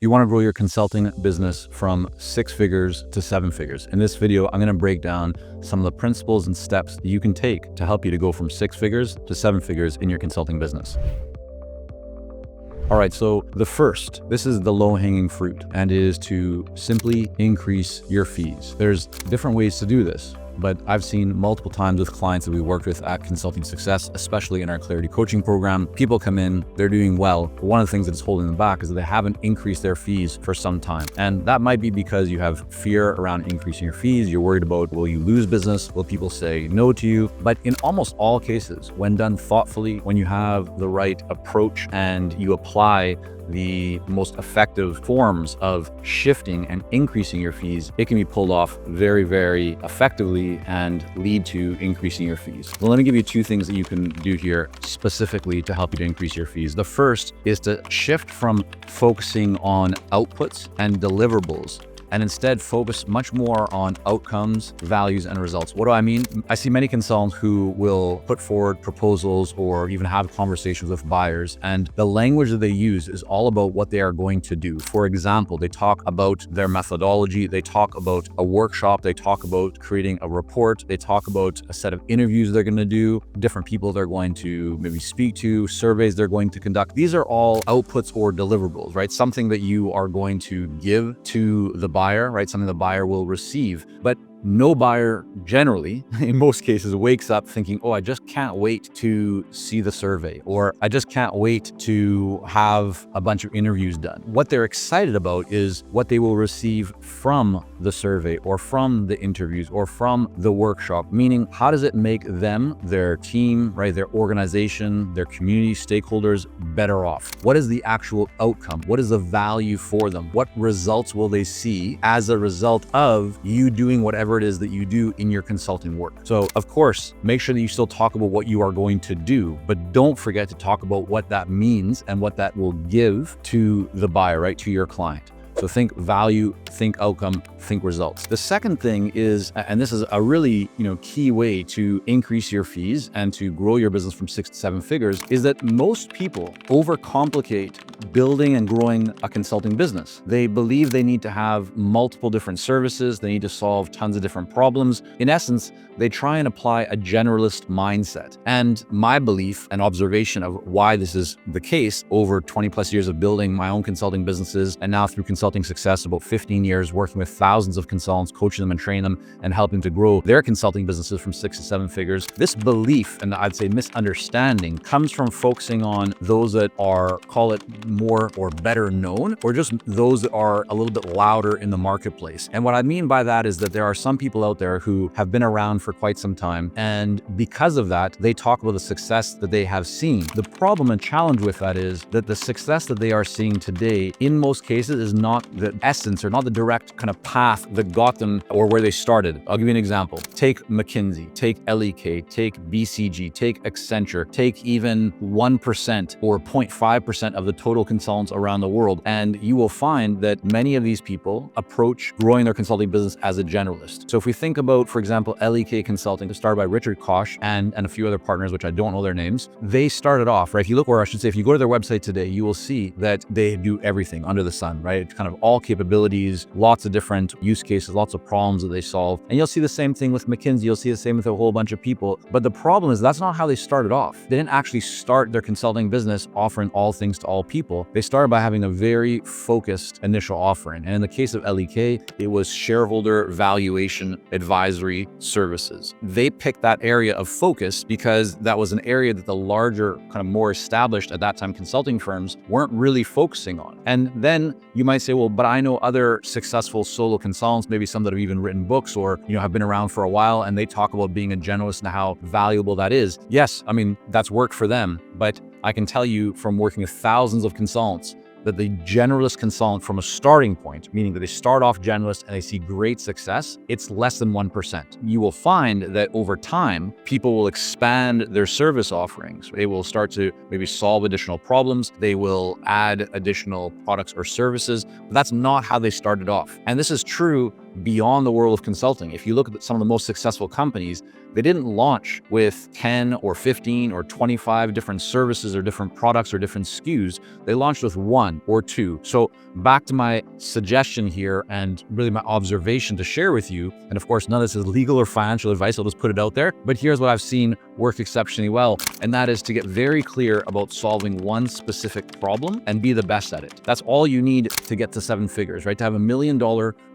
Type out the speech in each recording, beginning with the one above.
You want to grow your consulting business from 6 figures to 7 figures. In this video, I'm going to break down some of the principles and steps that you can take to help you to go from 6 figures to 7 figures in your consulting business. All right, so this is the low-hanging fruit, and it is to simply increase your fees. There's different ways to do this, but I've seen multiple times with clients that we worked with at Consulting Success, especially in our Clarity Coaching program. People come in, they're doing well, but one of the things that's holding them back is that they haven't increased their fees for some time. And that might be because you have fear around increasing your fees. You're worried about, will you lose business? Will people say no to you? But in almost all cases, when done thoughtfully, when you have the right approach and you apply the most effective forms of shifting and increasing your fees, it can be pulled off very, very effectively and lead to increasing your fees. Well, let me give you 2 things that you can do here specifically to help you to increase your fees. The first is to shift from focusing on outputs and deliverables and instead focus much more on outcomes, values, and results. What do I mean? I see many consultants who will put forward proposals or even have conversations with buyers, and the language that they use is all about what they are going to do. For example, they talk about their methodology, they talk about a workshop, they talk about creating a report, they talk about a set of interviews they're gonna do, different people they're going to maybe speak to, surveys they're going to conduct. These are all outputs or deliverables, right? Something that you are going to give to the buyer, right? Something the buyer will receive. But no buyer generally, in most cases, wakes up thinking, oh, I just can't wait to see the survey, or I just can't wait to have a bunch of interviews done. What they're excited about is what they will receive from the survey or from the interviews or from the workshop, meaning how does it make them, their team, right, their organization, their community stakeholders better off? What is the actual outcome? What is the value for them? What results will they see as a result of you doing whatever it is that you do in your consulting work? So of course, make sure that you still talk about what you are going to do, but don't forget to talk about what that means and what that will give to the buyer, right, to your client. So think value, think outcome, think results. The second thing is, and this is a really key way to increase your fees and to grow your business from 6 to 7 figures, is that most people overcomplicate building and growing a consulting business. They believe they need to have multiple different services. They need to solve tons of different problems. In essence, they try and apply a generalist mindset. And my belief and observation of why this is the case over 20 plus years of building my own consulting businesses, and now through Consulting Success, about 15 years working with thousands of consultants, coaching them and training them and helping to grow their consulting businesses from 6 to 7 figures. This belief, and I'd say misunderstanding, comes from focusing on those that are, call it, more or better known, or just those that are a little bit louder in the marketplace. And what I mean by that is that there are some people out there who have been around for quite some time, and because of that, they talk about the success that they have seen. The problem and challenge with that is that the success that they are seeing today, in most cases, is not the essence or not the direct kind of path that got them or where they started. I'll give you an example. Take McKinsey, take LEK, take BCG, take Accenture, take even 1% or 0.5% of the total consultants around the world. And you will find that many of these people approach growing their consulting business as a generalist. So if we think about, for example, LEK Consulting, started by Richard Koch and a few other partners, which I don't know their names, they started off, right? If you look, or I should say, if you go to their website today, you will see that they do everything under the sun, right? It's kind of all capabilities, lots of different use cases, lots of problems that they solve. And you'll see the same thing with McKinsey. You'll see the same with a whole bunch of people. But the problem is that's not how they started off. They didn't actually start their consulting business offering all things to all people. They started by having a very focused initial offering. And in the case of LEK, it was shareholder valuation advisory services. They picked that area of focus because that was an area that the larger, kind of more established at that time consulting firms weren't really focusing on. And then you might say, well, but I know other successful solo consultants, maybe some that have even written books or have been around for a while, and they talk about being a generalist and how valuable that is. Yes, I mean, that's worked for them, but I can tell you from working with thousands of consultants that the generalist consultant from a starting point, meaning that they start off generalist and they see great success, it's less than 1%. You will find that over time, people will expand their service offerings. They will start to maybe solve additional problems. They will add additional products or services, but that's not how they started off. And this is true beyond the world of consulting. If you look at some of the most successful companies, they didn't launch with 10 or 15 or 25 different services or different products or different SKUs. They launched with 1 or 2. So back to my suggestion here and really my observation to share with you, and of course, none of this is legal or financial advice, I'll just put it out there, but here's what I've seen work exceptionally well, and that is to get very clear about solving one specific problem and be the best at it. That's all you need to get to 7 figures, right? To have $1 million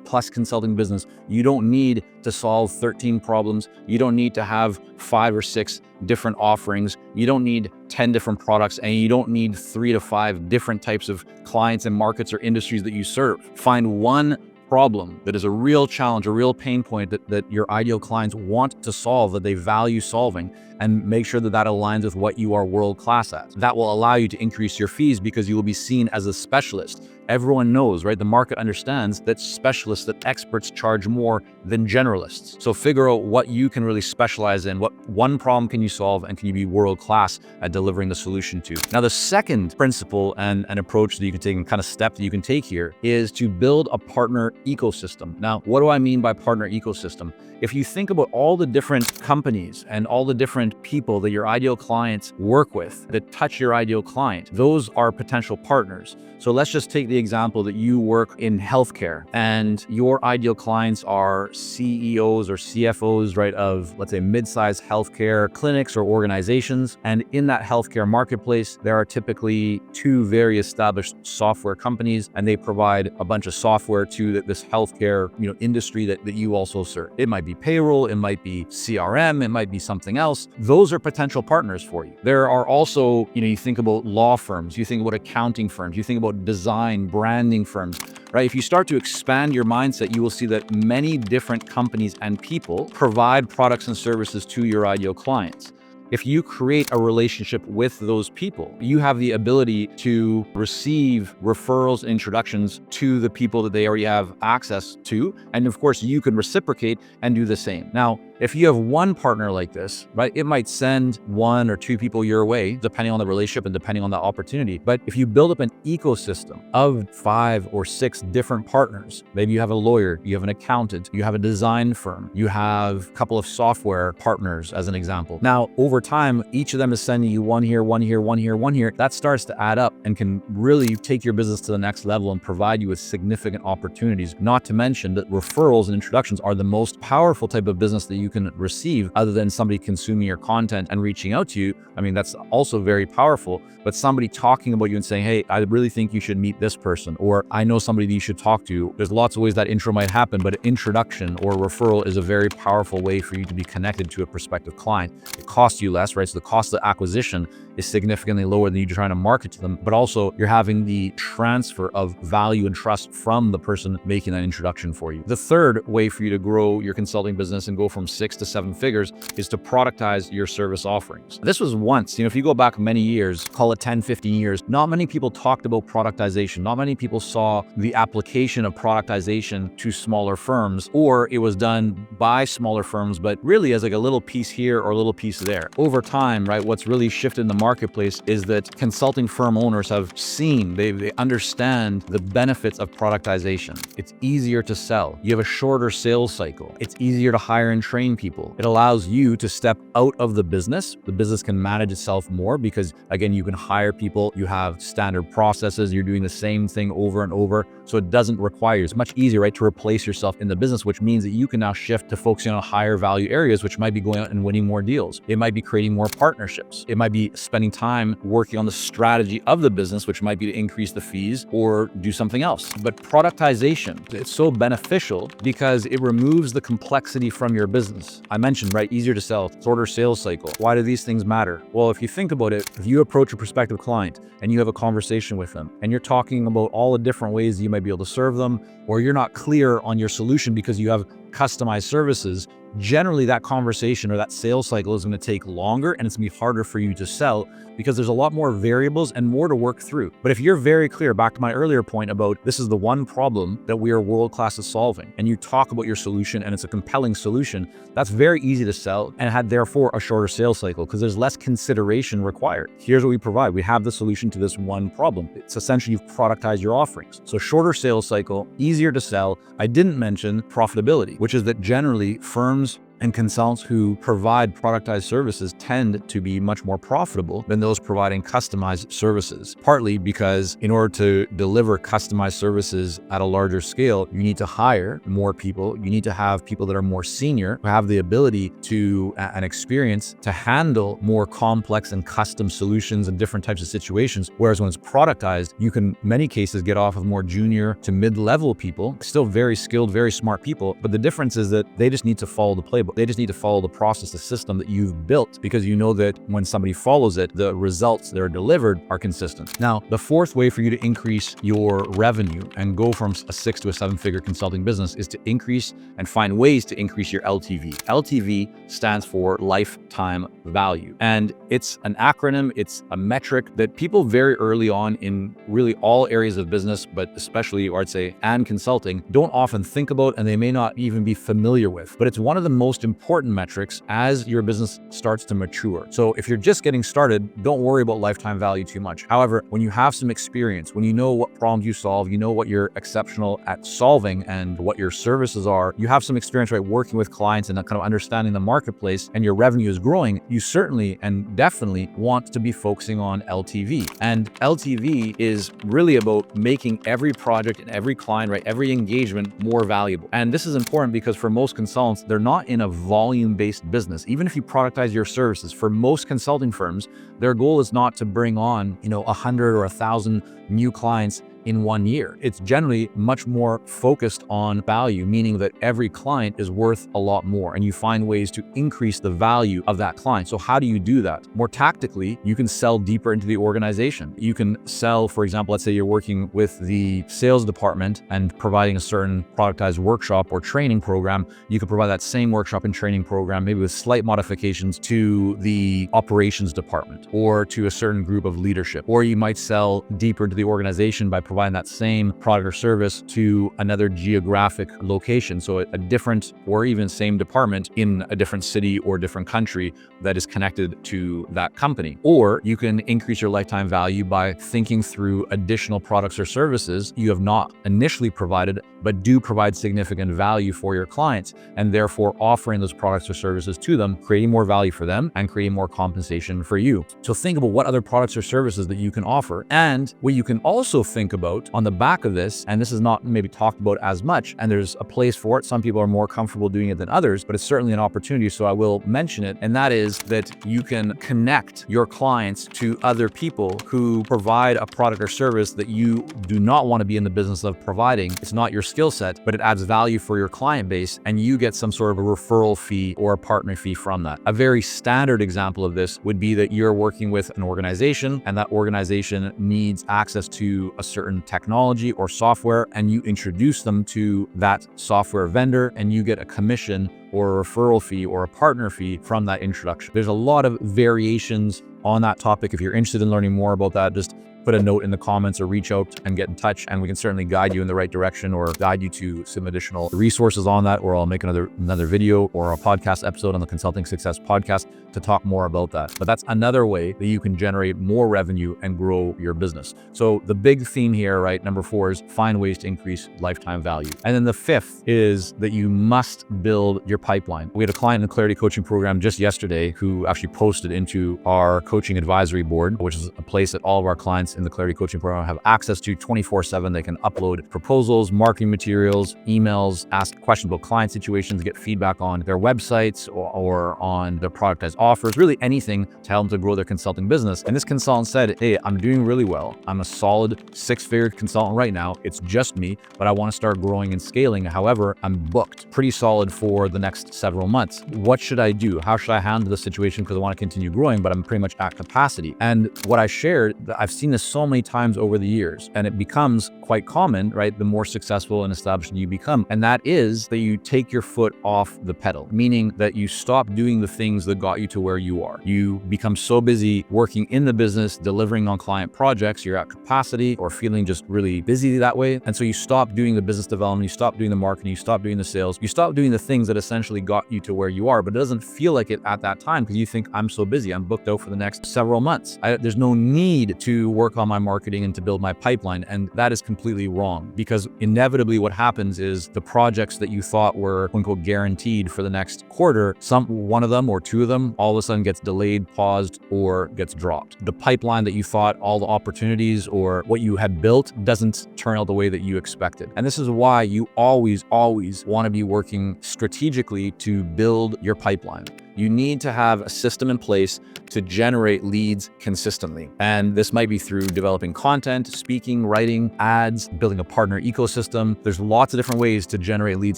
plus consulting business, you don't need to solve 13 problems. You don't need to have 5 or 6 different offerings. You don't need 10 different products, and you don't need 3 to 5 different types of clients and markets or industries that you serve. Find one problem that is a real challenge, a real pain point that your ideal clients want to solve, that they value solving, and make sure that that aligns with what you are world class at. That will allow you to increase your fees because you will be seen as a specialist. Everyone knows, right? The market understands that specialists, that experts charge more than generalists. So figure out what you can really specialize in, what one problem can you solve, and can you be world class at delivering the solution to. Now, the second principle and an approach that you can take, and kind of step that you can take here, is to build a partner ecosystem. Now, what do I mean by partner ecosystem? If you think about all the different companies and all the different people that your ideal clients work with that touch your ideal client, those are potential partners. So let's just take the example that you work in healthcare and your ideal clients are CEOs or CFOs, right, of, let's say, mid-sized healthcare clinics or organizations. And in that healthcare marketplace, there are typically 2 very established software companies, and they provide a bunch of software to this healthcare, industry that you also serve. It might be payroll, it might be CRM, it might be something else. Those are potential partners for you. There are also, you think about law firms, you think about accounting firms, you think about design, branding firms, right? If you start to expand your mindset, you will see that many different companies and people provide products and services to your ideal clients. If you create a relationship with those people, you have the ability to receive referrals, introductions to the people that they already have access to. And of course, you can reciprocate and do the same. Now, if you have one partner like this, right, it might send 1 or 2 people your way, depending on the relationship and depending on the opportunity. But if you build up an ecosystem of 5 or 6 different partners, maybe you have a lawyer, you have an accountant, you have a design firm, you have a couple of software partners as an example. Now, over time, each of them is sending you 1 here, 1 here, 1 here, 1 here. That starts to add up and can really take your business to the next level and provide you with significant opportunities. Not to mention that referrals and introductions are the most powerful type of business that you can receive, other than somebody consuming your content and reaching out to you. I mean, that's also very powerful, but somebody talking about you and saying, hey, I really think you should meet this person, or I know somebody that you should talk to. There's lots of ways that intro might happen, but an introduction or referral is a very powerful way for you to be connected to a prospective client. It costs you less, right? So the cost of acquisition is significantly lower than you trying to market to them, but also you're having the transfer of value and trust from the person making that introduction for you. The third way for you to grow your consulting business and go from 6 to 7 figures is to productize your service offerings. This was once, if you go back many years, call it 10, 15 years, not many people talked about productization. Not many people saw the application of productization to smaller firms, or it was done by smaller firms, but really as like a little piece here or a little piece there. Over time, right, what's really shifted in the marketplace is that consulting firm owners have seen, they understand the benefits of productization. It's easier to sell. You have a shorter sales cycle. It's easier to hire and train people. It allows you to step out of the business. The business can manage itself more because, again, you can hire people. You have standard processes. You're doing the same thing over and over. So it doesn't require, it's much easier, right, to replace yourself in the business, which means that you can now shift to focusing on higher value areas, which might be going out and winning more deals. It might be creating more partnerships. It might be spending time working on the strategy of the business, which might be to increase the fees or do something else. But productization, it's so beneficial because it removes the complexity from your business. I mentioned, right, easier to sell, shorter sales cycle. Why do these things matter? Well, if you think about it, if you approach a prospective client and you have a conversation with them and you're talking about all the different ways you might be able to serve them, or you're not clear on your solution because you have customized services, generally that conversation or that sales cycle is going to take longer and it's going to be harder for you to sell because there's a lot more variables and more to work through. But if you're very clear, back to my earlier point about this is the one problem that we are world-class at solving, and you talk about your solution and it's a compelling solution, that's very easy to sell and had therefore a shorter sales cycle because there's less consideration required. Here's what we provide. We have the solution to this one problem. It's essentially you've productized your offerings. So shorter sales cycle, easier to sell. I didn't mention profitability, which is that generally firms and consultants who provide productized services tend to be much more profitable than those providing customized services, partly because in order to deliver customized services at a larger scale, you need to hire more people. You need to have people that are more senior, who have the ability to and experience to handle more complex and custom solutions and different types of situations. Whereas when it's productized, you can, in many cases, get off of more junior to mid-level people, still very skilled, very smart people. But the difference is that they just need to follow the playbook. They just need to follow the process, the system that you've built, because you know that when somebody follows it, the results that are delivered are consistent. Now, the fourth way for you to increase your revenue and go from a 6 to a 7-figure consulting business is to increase and find ways to increase your LTV. LTV stands for lifetime value. And it's an acronym, it's a metric that people very early on in really all areas of business, but especially, or I'd say, and consulting, don't often think about, and they may not even be familiar with. But it's one of the most important metrics as your business starts to mature. So if you're just getting started, don't worry about lifetime value too much. However, when you have some experience, when you know what problems you solve, you know what you're exceptional at solving and what your services are, you have some experience, right, working with clients and kind of understanding the marketplace, and your revenue is growing, you certainly and definitely want to be focusing on LTV. And LTV is really about making every project and every client, right, every engagement more valuable. And this is important because for most consultants, they're not in a volume-based business. Even if you productize your services, for most consulting firms, their goal is not to bring on, 100 or 1,000 new clients in 1 year. It's generally much more focused on value, meaning that every client is worth a lot more, and you find ways to increase the value of that client. So how do you do that? More tactically, you can sell deeper into the organization. You can sell, for example, let's say you're working with the sales department and providing a certain productized workshop or training program. You could provide that same workshop and training program, maybe with slight modifications, to the operations department or to a certain group of leadership. Or you might sell deeper into the organization by providing that same product or service to another geographic location. So a different or even same department in a different city or different country that is connected to that company. Or you can increase your lifetime value by thinking through additional products or services you have not initially provided, but do provide significant value for your clients, and therefore offering those products or services to them, creating more value for them and creating more compensation for you. So think about what other products or services that you can offer. And what you can also think about on the back of this, and this is not maybe talked about as much, and there's a place for it. Some people are more comfortable doing it than others, but it's certainly an opportunity, so I will mention it. And that is that you can connect your clients to other people who provide a product or service that you do not want to be in the business of providing. It's not your skill set, but it adds value for your client base, and you get some sort of a referral fee or a partner fee from that. A very standard example of this would be that you're working with an organization, and that organization needs access to a certain technology or software, and you introduce them to that software vendor, and you get a commission or a referral fee or a partner fee from that introduction. There's a lot of variations on that topic. If you're interested in learning more about that, just put a note in the comments or reach out and get in touch, and we can certainly guide you in the right direction or guide you to some additional resources on that, or I'll make another video or a podcast episode on the Consulting Success Podcast to talk more about that. But that's another way that you can generate more revenue and grow your business. So the big theme here, right, number 4 is find ways to increase lifetime value. And then the 5th is that you must build your pipeline. We had a client in the Clarity Coaching Program just yesterday who actually posted into our coaching advisory board, which is a place that all of our clients in the Clarity Coaching Program have access to 24/7. They can upload proposals, marketing materials, emails, ask questions about client situations, get feedback on their websites or on their productized offers, really anything to help them to grow their consulting business. And this consultant said, hey, I'm doing really well. I'm a solid 6-figure consultant right now. It's just me, but I want to start growing and scaling. However, I'm booked pretty solid for the next several months. What should I do? How should I handle the situation? Because I want to continue growing, but I'm pretty much at capacity. And what I shared, I've seen this so many times over the years, and it becomes quite common, right? The more successful and established you become. And that is that you take your foot off the pedal, meaning that you stop doing the things that got you to where you are. You become so busy working in the business, delivering on client projects, you're at capacity or feeling just really busy that way. And so you stop doing the business development, you stop doing the marketing, you stop doing the sales, you stop doing the things that essentially got you to where you are, but it doesn't feel like it at that time because you think, I'm so busy, I'm booked out for the next several months. There's no need to work on my marketing and to build my pipeline. And that is completely wrong, because inevitably what happens is the projects that you thought were quote unquote guaranteed for the next quarter, one of them or two of them all of a sudden gets delayed, paused, or gets dropped. The pipeline that you thought, all the opportunities or what you had built doesn't turn out the way that you expected. And this is why you always want to be working strategically to build your pipeline. You need to have a system in place to generate leads consistently. And this might be through developing content, speaking, writing, ads, building a partner ecosystem. There's lots of different ways to generate leads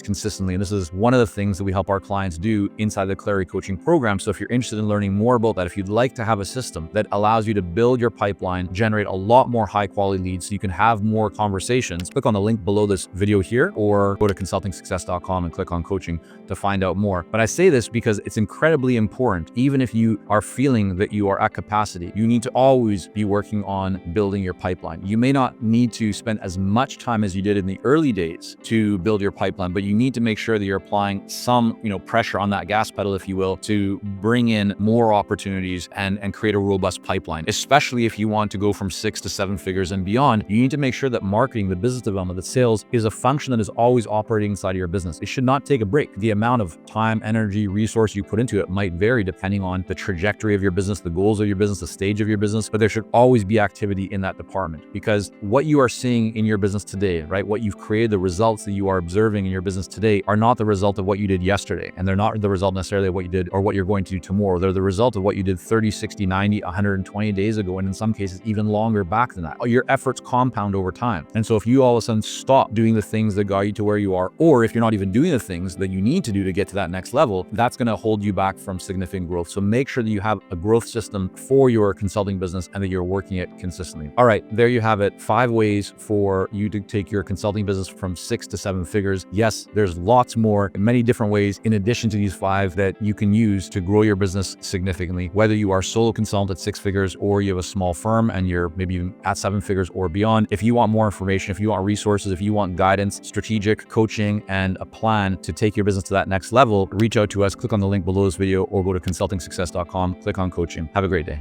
consistently. And this is one of the things that we help our clients do inside the Clarity Coaching program. So if you're interested in learning more about that, if you'd like to have a system that allows you to build your pipeline, generate a lot more high quality leads so you can have more conversations, click on the link below this video here or go to consultingsuccess.com and click on coaching to find out more. But I say this because it's incredibly important. Even if you are feeling that you are at capacity, you need to always be working on building your pipeline. You may not need to spend as much time as you did in the early days to build your pipeline, but you need to make sure that you're applying some, pressure on that gas pedal, if you will, to bring in more opportunities and create a robust pipeline. Especially if you want to go from 6 to 7 figures and beyond, you need to make sure that marketing, the business development, the sales is a function that is always operating inside of your business. It should not take a break. The amount of time, energy, resource you put into it might vary depending on the trajectory of your business, the goals of your business, the stage of your business, but there should always be activity in that department, because what you are seeing in your business today, right? What you've created, the results that you are observing in your business today are not the result of what you did yesterday. And they're not the result necessarily of what you did or what you're going to do tomorrow. They're the result of what you did 30, 60, 90, 120 days ago. And in some cases, even longer back than that. Your efforts compound over time. And so if you all of a sudden stop doing the things that got you to where you are, or if you're not even doing the things that you need to do to get to that next level, that's going to hold you back from significant growth. So make sure that you have a growth system for your consulting business and that you're working it consistently. All right, there you have it. 5 ways for you to take your consulting business from 6 to 7 figures. Yes, there's lots more, many different ways in addition to these 5 that you can use to grow your business significantly. Whether you are solo consultant at 6 figures or you have a small firm and you're maybe even at 7 figures or beyond. If you want more information, if you want resources, if you want guidance, strategic coaching, and a plan to take your business to that next level, reach out to us, click on the link below this video or go to consultingsuccess.com, click on coaching. Have a great day.